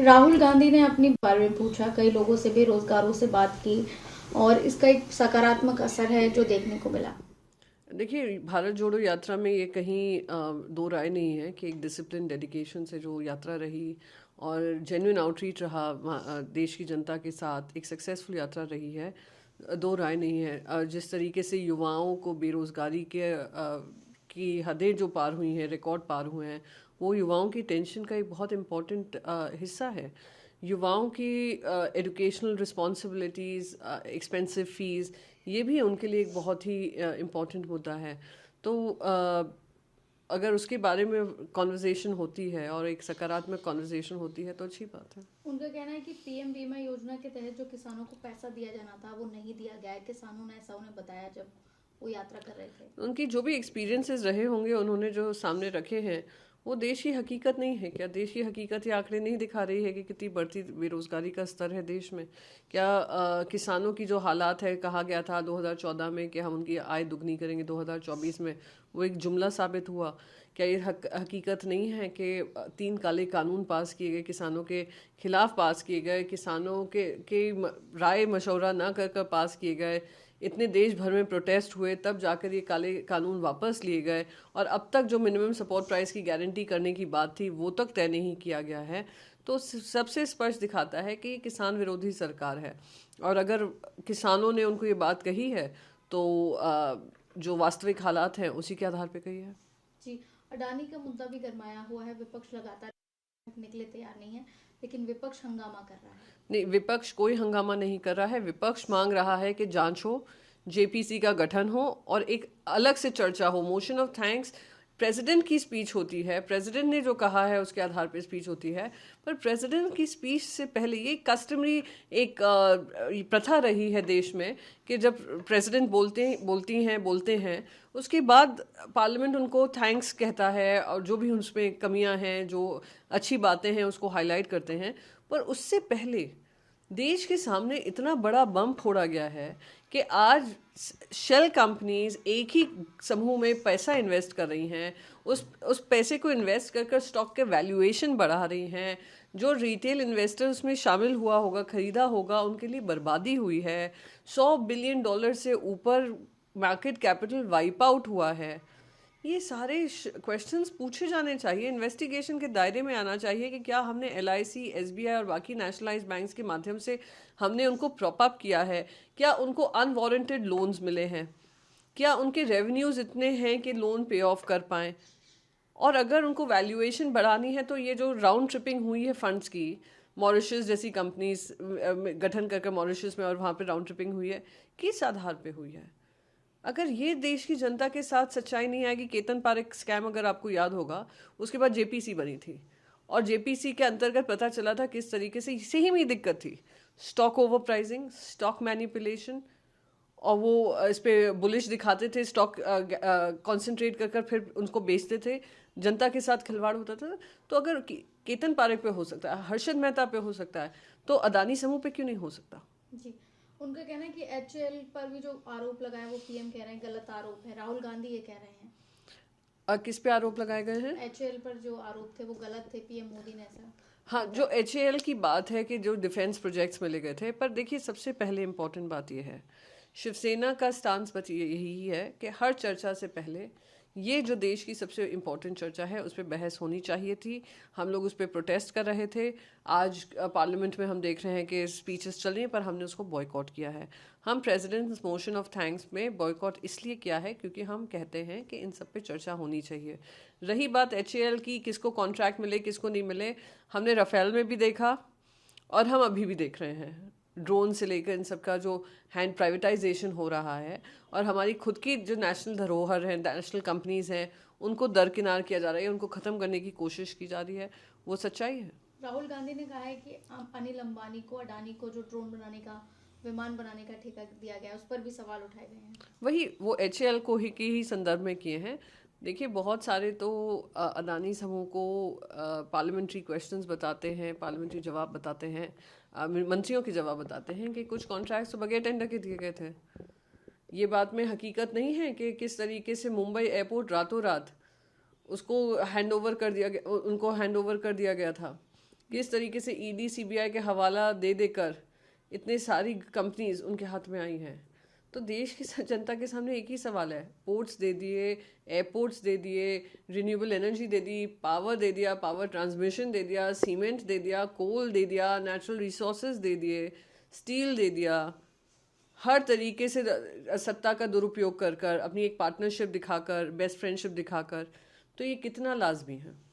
राहुल गांधी ने अपनी बारे में पूछा, कई लोगों से, बेरोजगारों से बात की और इसका एक सकारात्मक असर है जो देखने को मिला। देखिए, भारत जोड़ो यात्रा में ये कहीं दो राय नहीं है कि एक डिसिप्लिन डेडिकेशन से जो यात्रा रही और जेन्युइन आउटरीच रहा देश की जनता के साथ, एक सक्सेसफुल यात्रा रही है। दो राय नहीं है। जिस तरीके से युवाओं को बेरोजगारी की हदें जो पार हुई हैं, रिकॉर्ड पार हुए हैं, वो युवाओं की टेंशन का एक बहुत इम्पोर्टेंट हिस्सा है। युवाओं की एजुकेशनल रिस्पॉन्सिबिलिटीज़, एक्सपेंसिव फ़ीस, ये भी उनके लिए एक बहुत ही इम्पॉर्टेंट मुद्दा है। तो अगर उसके बारे में कॉन्वर्जेसन होती है और एक सकारात्मक कॉन्वर्जेसन होती है तो अच्छी बात है। उनका कहना है कि पीएम बीमा योजना के तहत जो किसानों को पैसा दिया जाना था वो नहीं दिया गया है। किसानों ने ऐसा उन्हें बताया जब वो यात्रा कर रहे थे। उनकी जो भी एक्सपीरियंसेस रहे होंगे, उन्होंने जो सामने रखे हैं, वो देश की हकीकत नहीं है क्या? देश की हकीकत ये आंकड़े नहीं दिखा रही है कि कितनी बढ़ती बेरोजगारी का स्तर है देश में? क्या किसानों की जो हालात है, कहा गया था 2014 में कि हम उनकी आय दुगनी करेंगे 2024 में, वो एक जुमला साबित हुआ? क्या ये हकीकत नहीं है कि 3 काले कानून पास किए गए, किसानों के खिलाफ पास किए गए, किसानों के राय मशवरा ना कर कर पास किए गए, इतने देश भर में प्रोटेस्ट हुए, तब जाकर ये काले कानून वापस लिए गए, और अब तक जो मिनिमम सपोर्ट प्राइस की गारंटी करने की बात थी वो तक तय नहीं किया गया है। तो सबसे स्पष्ट दिखाता है कि किसान विरोधी सरकार है। और अगर किसानों ने उनको ये बात कही है तो जो वास्तविक हालात हैं उसी के आधार पे कही है। जी, अडानी का मुद्दा भी गरमाया हुआ है। विपक्ष लगातार निकले के लिए तैयार नहीं है, लेकिन विपक्ष हंगामा कर रहा है। नहीं, विपक्ष कोई हंगामा नहीं कर रहा है। विपक्ष मांग रहा है कि जांच हो, जेपीसी का गठन हो और एक अलग से चर्चा हो। मोशन ऑफ थैंक्स प्रेसिडेंट की स्पीच होती है, प्रेसिडेंट ने जो कहा है उसके आधार पर स्पीच होती है, पर प्रेसिडेंट की स्पीच से पहले ये कस्टमरी एक प्रथा रही है देश में कि जब प्रेसिडेंट बोलते हैं, उसके बाद पार्लियामेंट उनको थैंक्स कहता है और जो भी उसमें कमियां हैं, जो अच्छी बातें हैं, उसको हाईलाइट करते हैं। पर उससे पहले देश के सामने इतना बड़ा बम फोड़ा गया है कि आज शेल कंपनीज एक ही समूह में पैसा इन्वेस्ट कर रही हैं, उस पैसे को इन्वेस्ट कर कर स्टॉक के वैल्यूएशन बढ़ा रही हैं। जो रिटेल इन्वेस्टर्स में शामिल हुआ होगा, खरीदा होगा, उनके लिए बर्बादी हुई है। $100 बिलियन से ऊपर मार्केट कैपिटल वाइप आउट हुआ है। ये सारे क्वेश्चंस पूछे जाने चाहिए, इन्वेस्टिगेशन के दायरे में आना चाहिए कि क्या हमने एलआईसी, एसबीआई और बाकी नेशनलाइज्ड बैंक्स के माध्यम से हमने उनको प्रॉप अप किया है? क्या उनको अनवारंटेड लोन्स मिले हैं? क्या उनके रेवेन्यूज इतने हैं कि लोन पे ऑफ कर पाएँ? और अगर उनको वैल्यूएशन बढ़ानी है तो ये जो राउंड ट्रिपिंग हुई है फंड्स की, मॉरिशस जैसी कंपनीज गठन करके मॉरिशस में और वहाँ पे राउंड ट्रिपिंग हुई है, किस आधार पे हुई है? अगर ये देश की जनता के साथ सच्चाई नहीं आएगी, केतन पारेख स्कैम अगर आपको याद होगा, उसके बाद जेपीसी बनी थी और जेपीसी के अंतर्गत पता चला था किस तरीके से ही में दिक्कत थी। Stock over pricing, stock manipulation, और वो इस पे बुलिश दिखाते थे, स्टॉक कंसंट्रेट कर कर फिर उनको बेचते थे, जनता के साथ खिलवाड़ होता था। तो अगर केतन पारेख पे हो सकता है, हर्षद मेहता पे हो सकता है, तो अदानी समूह पे क्यों नहीं हो सकता? जी, उनका कहना है कि एचएएल पर भी जो आरोप लगाया वो पीएम कह रहे हैं गलत आरोप है। राहुल गांधी ये कह रहे हैं। किस पे आरोप लगाए गए हैं? एचएएल पर जो आरोप थे वो गलत थे, पीएम मोदी ने ऐसा। हाँ, जो एचएएल की बात है कि जो डिफेंस प्रोजेक्ट्स मिले गए थे, पर देखिए सबसे पहले इम्पोर्टेंट बात यह है, शिवसेना का स्टांस बस यही है कि हर चर्चा से पहले ये जो देश की सबसे इम्पोर्टेंट चर्चा है उस पर बहस होनी चाहिए थी। हम लोग उस पर प्रोटेस्ट कर रहे थे। आज पार्लियामेंट में हम देख रहे हैं कि स्पीचेस चल रही हैं, पर हमने उसको बॉयकॉट किया है। हम प्रेसिडेंट्स मोशन ऑफ थैंक्स में बॉयकॉट इसलिए किया है क्योंकि हम कहते हैं कि इन सब पे चर्चा होनी चाहिए। रही बात एचएएल की, किसको कॉन्ट्रैक्ट मिले किसको नहीं मिले, हमने राफेल में भी देखा और हम अभी भी देख रहे हैं। ड्रोन से लेकर इन सब का जो हैंड प्राइवेटाइजेशन हो रहा है, और हमारी खुद की जो नेशनल धरोहर है, नेशनल कंपनीज हैं, उनको दरकिनार किया जा रहा है, उनको ख़त्म करने की कोशिश की जा रही है। वो सच्चाई है। राहुल गांधी ने कहा है कि अनिल अंबानी को, अडानी को जो ड्रोन बनाने का, विमान बनाने का ठेका दिया गया, उस पर भी सवाल उठाए गए हैं। वही वो एचएएल को ही के ही संदर्भ में किए हैं। देखिए, बहुत सारे तो अदानी समूह को पार्लियामेंट्री क्वेश्चंस बताते हैं, पार्लियामेंट्री जवाब बताते हैं, मंत्रियों के जवाब बताते हैं कि कुछ कॉन्ट्रैक्ट्स तो बगैर टेंडर के दिए गए थे। ये बात में हकीकत नहीं है कि किस तरीके से मुंबई एयरपोर्ट रातों रात उसको हैंड ओवर कर दिया गया, उनको हैंड ओवर कर दिया गया था। किस तरीके से ईडी सीबीआई के हवाला दे देकर इतने सारी कंपनीज उनके हाथ में आई हैं। तो देश की जनता के सामने एक ही सवाल है, पोर्ट्स दे दिए, एयरपोर्ट्स दे दिए, रिन्यूएबल एनर्जी दे दी, पावर दे दिया, पावर ट्रांसमिशन दे दिया, सीमेंट दे दिया, कोल दे दिया, नेचुरल रिसोर्सेज दे दिए, स्टील दे दिया, हर तरीके से सत्ता का दुरुपयोग कर कर, अपनी एक पार्टनरशिप दिखाकर, बेस्ट फ्रेंडशिप दिखाकर। तो ये कितना लाजमी है।